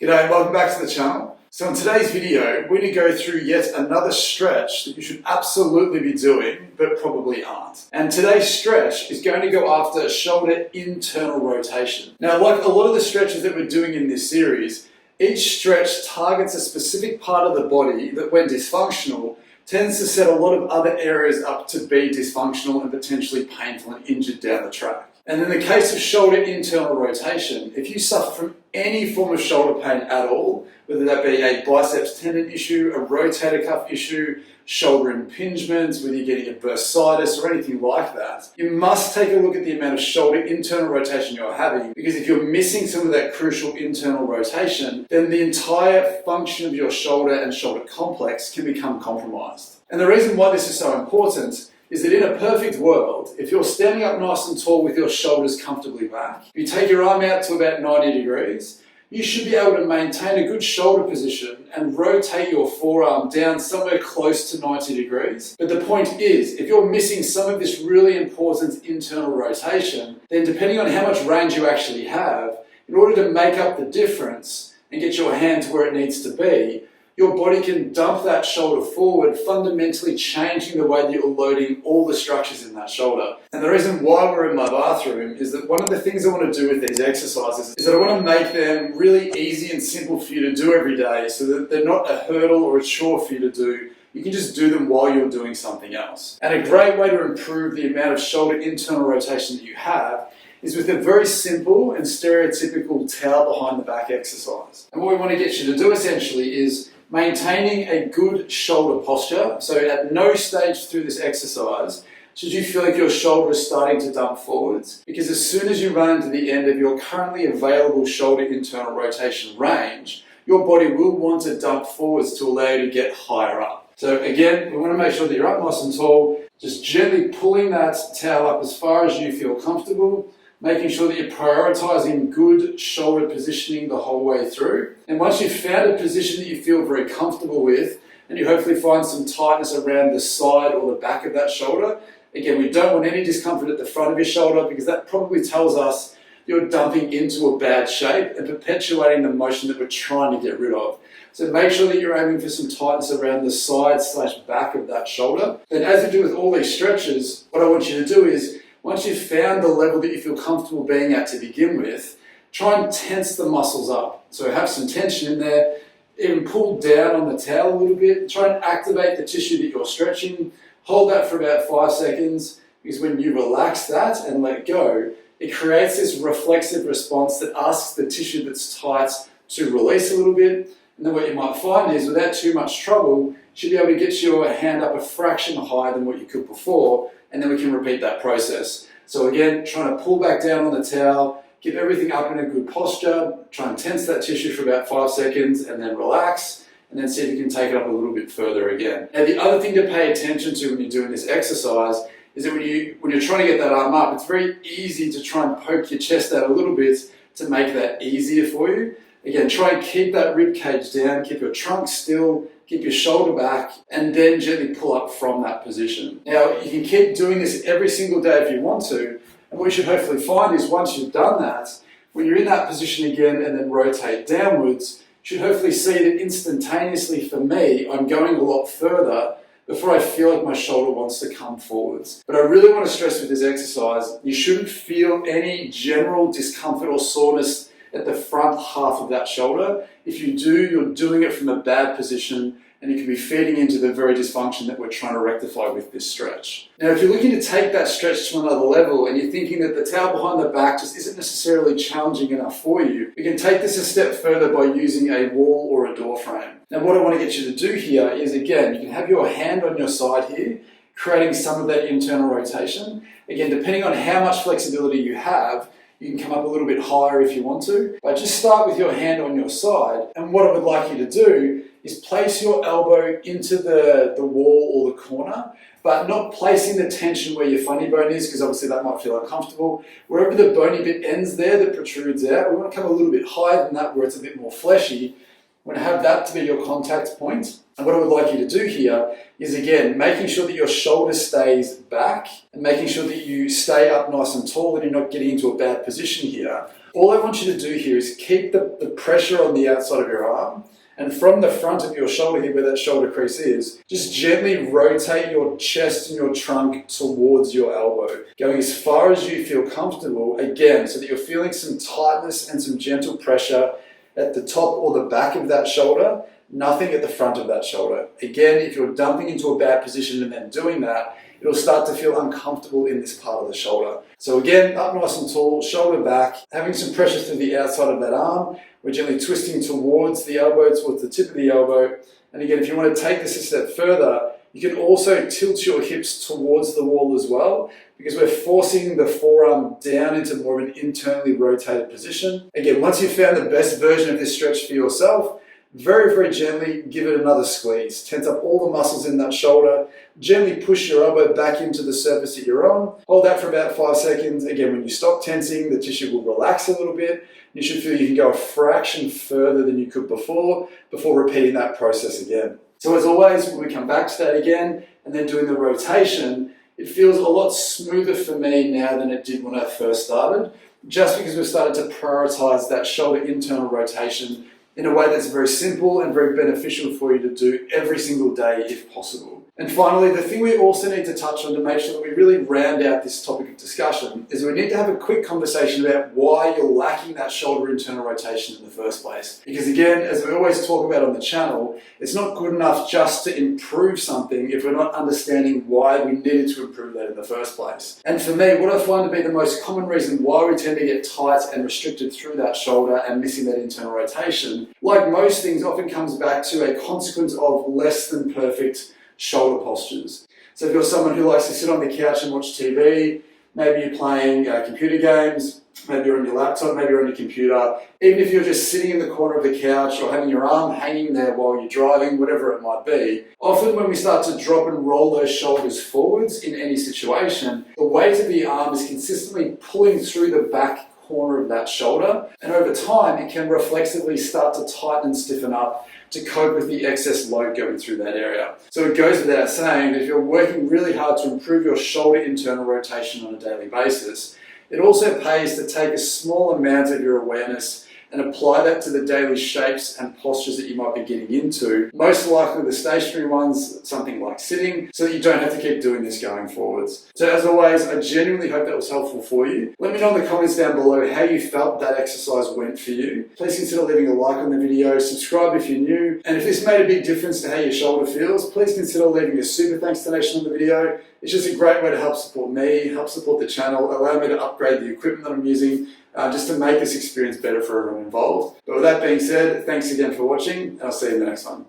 G'day and welcome back to the channel. So in today's video, we're going to go through yet another stretch that you should absolutely be doing, but probably aren't. And today's stretch is going to go after shoulder internal rotation. Now, like a lot of the stretches that we're doing in this series, each stretch targets a specific part of the body that, when dysfunctional, tends to set a lot of other areas up to be dysfunctional and potentially painful and injured down the track. And in the case of shoulder internal rotation, if you suffer from any form of shoulder pain at all, whether that be a biceps tendon issue, a rotator cuff issue, shoulder impingements, whether you're getting a bursitis or anything like that, you must take a look at the amount of shoulder internal rotation you're having, because if you're missing some of that crucial internal rotation, then the entire function of your shoulder and shoulder complex can become compromised. And the reason why this is so important is that in a perfect world, if you're standing up nice and tall with your shoulders comfortably back, you take your arm out to about 90 degrees, you should be able to maintain a good shoulder position and rotate your forearm down somewhere close to 90 degrees. But the point is, if you're missing some of this really important internal rotation, then depending on how much range you actually have, in order to make up the difference and get your hand to where it needs to be, your body can dump that shoulder forward, fundamentally changing the way that you're loading all the structures in that shoulder. And the reason why we're in my bathroom is that one of the things I want to do with these exercises is that I want to make them really easy and simple for you to do every day, so that they're not a hurdle or a chore for you to do. You can just do them while you're doing something else. And a great way to improve the amount of shoulder internal rotation that you have is with a very simple and stereotypical towel behind the back exercise. And what we want to get you to do essentially is maintaining a good shoulder posture. So at no stage through this exercise should you feel like your shoulder is starting to dump forwards, because as soon as you run into the end of your currently available shoulder internal rotation range, your body will want to dump forwards to allow you to get higher up. So again, we want to make sure that you're up nice and tall, just gently pulling that towel up as far as you feel comfortable, making sure that you're prioritizing good shoulder positioning the whole way through. And once you've found a position that you feel very comfortable with, and you hopefully find some tightness around the side or the back of that shoulder, again, we don't want any discomfort at the front of your shoulder, because that probably tells us you're dumping into a bad shape and perpetuating the motion that we're trying to get rid of. So make sure that you're aiming for some tightness around the side/back of that shoulder. Then, as you do with all these stretches, what I want you to do is, once you've found the level that you feel comfortable being at to begin with, try and tense the muscles up. So have some tension in there, even pull down on the towel a little bit, try and activate the tissue that you're stretching, hold that for about 5 seconds, because when you relax that and let go, it creates this reflexive response that asks the tissue that's tight to release a little bit. And then what you might find is, without too much trouble, you should be able to get your hand up a fraction higher than what you could before, and then we can repeat that process. So again, trying to pull back down on the towel, get everything up in a good posture, try and tense that tissue for about 5 seconds, and then relax, and then see if you can take it up a little bit further again. Now, the other thing to pay attention to when you're doing this exercise is that when you're trying to get that arm up, it's very easy to try and poke your chest out a little bit to make that easier for you. Again, try and keep that rib cage down, keep your trunk still, keep your shoulder back, and then gently pull up from that position. Now, you can keep doing this every single day if you want to, and what you should hopefully find is, once you've done that, when you're in that position again and then rotate downwards, you should hopefully see that instantaneously, for me, I'm going a lot further before I feel like my shoulder wants to come forwards. But I really want to stress with this exercise, you shouldn't feel any general discomfort or soreness at the front half of that shoulder. If you do, you're doing it from a bad position, and you can be feeding into the very dysfunction that we're trying to rectify with this stretch. Now, if you're looking to take that stretch to another level and you're thinking that the towel behind the back just isn't necessarily challenging enough for you, we can take this a step further by using a wall or a door frame. Now, what I want to get you to do here is, again, you can have your hand on your side here, creating some of that internal rotation. Again, depending on how much flexibility you have, you can come up a little bit higher if you want to, but just start with your hand on your side. And what I would like you to do is place your elbow into the wall or the corner, but not placing the tension where your funny bone is, because obviously that might feel uncomfortable. Wherever the bony bit ends there that protrudes out, we want to come a little bit higher than that, where it's a bit more fleshy. We want to have that to be your contact point. And what I would like you to do here is, again, making sure that your shoulder stays back and making sure that you stay up nice and tall and you're not getting into a bad position here, All I want you to do here is keep the pressure on the outside of your arm, and from the front of your shoulder here, where that shoulder crease is, just gently rotate your chest and your trunk towards your elbow, going as far as you feel comfortable, again, so that you're feeling some tightness and some gentle pressure at the top or the back of that shoulder, nothing at the front of that shoulder. Again, if you're dumping into a bad position and then doing that, it'll start to feel uncomfortable in this part of the shoulder. So again, up nice and tall, shoulder back, having some pressure through the outside of that arm. We're gently twisting towards the elbow, towards the tip of the elbow. And again, if you want to take this a step further, you can also tilt your hips towards the wall as well, because we're forcing the forearm down into more of an internally rotated position. Again, once you've found the best version of this stretch for yourself, very, very gently give it another squeeze. Tense up all the muscles in that shoulder. Gently push your elbow back into the surface that you're on. Hold that for about 5 seconds. Again, when you stop tensing, the tissue will relax a little bit. You should feel you can go a fraction further than you could before repeating that process again. So as always, when we come back to that again and then doing the rotation, it feels a lot smoother for me now than it did when I first started, just because we've started to prioritize that shoulder internal rotation in a way that's very simple and very beneficial for you to do every single day if possible. And finally, the thing we also need to touch on to make sure that we really round out this topic of discussion is we need to have a quick conversation about why you're lacking that shoulder internal rotation in the first place. Because again, as we always talk about on the channel, it's not good enough just to improve something if we're not understanding why we needed to improve that in the first place. And for me, what I find to be the most common reason why we tend to get tight and restricted through that shoulder and missing that internal rotation, like most things, often comes back to a consequence of less than perfect shoulder postures. So if you're someone who likes to sit on the couch and watch TV, maybe you're playing computer games, maybe you're on your laptop, maybe you're on your computer, even if you're just sitting in the corner of the couch or having your arm hanging there while you're driving, whatever it might be, often when we start to drop and roll those shoulders forwards in any situation, the weight of the arm is consistently pulling through the back corner of that shoulder, and over time it can reflexively start to tighten and stiffen up to cope with the excess load going through that area. So it goes without saying that if you're working really hard to improve your shoulder internal rotation on a daily basis, it also pays to take a small amount of your awareness and apply that to the daily shapes and postures that you might be getting into, most likely the stationary ones, something like sitting, so that you don't have to keep doing this going forwards. So as always, I genuinely hope that was helpful for you. Let me know in the comments down below how you felt that exercise went for you. Please consider leaving a like on the video, subscribe if you're new, and if this made a big difference to how your shoulder feels, please consider leaving a super thanks donation on the video. It's just a great way to help support me, help support the channel, allow me to upgrade the equipment that I'm using, just to make this experience better for everyone involved. But with that being said, thanks again for watching, and I'll see you in the next one.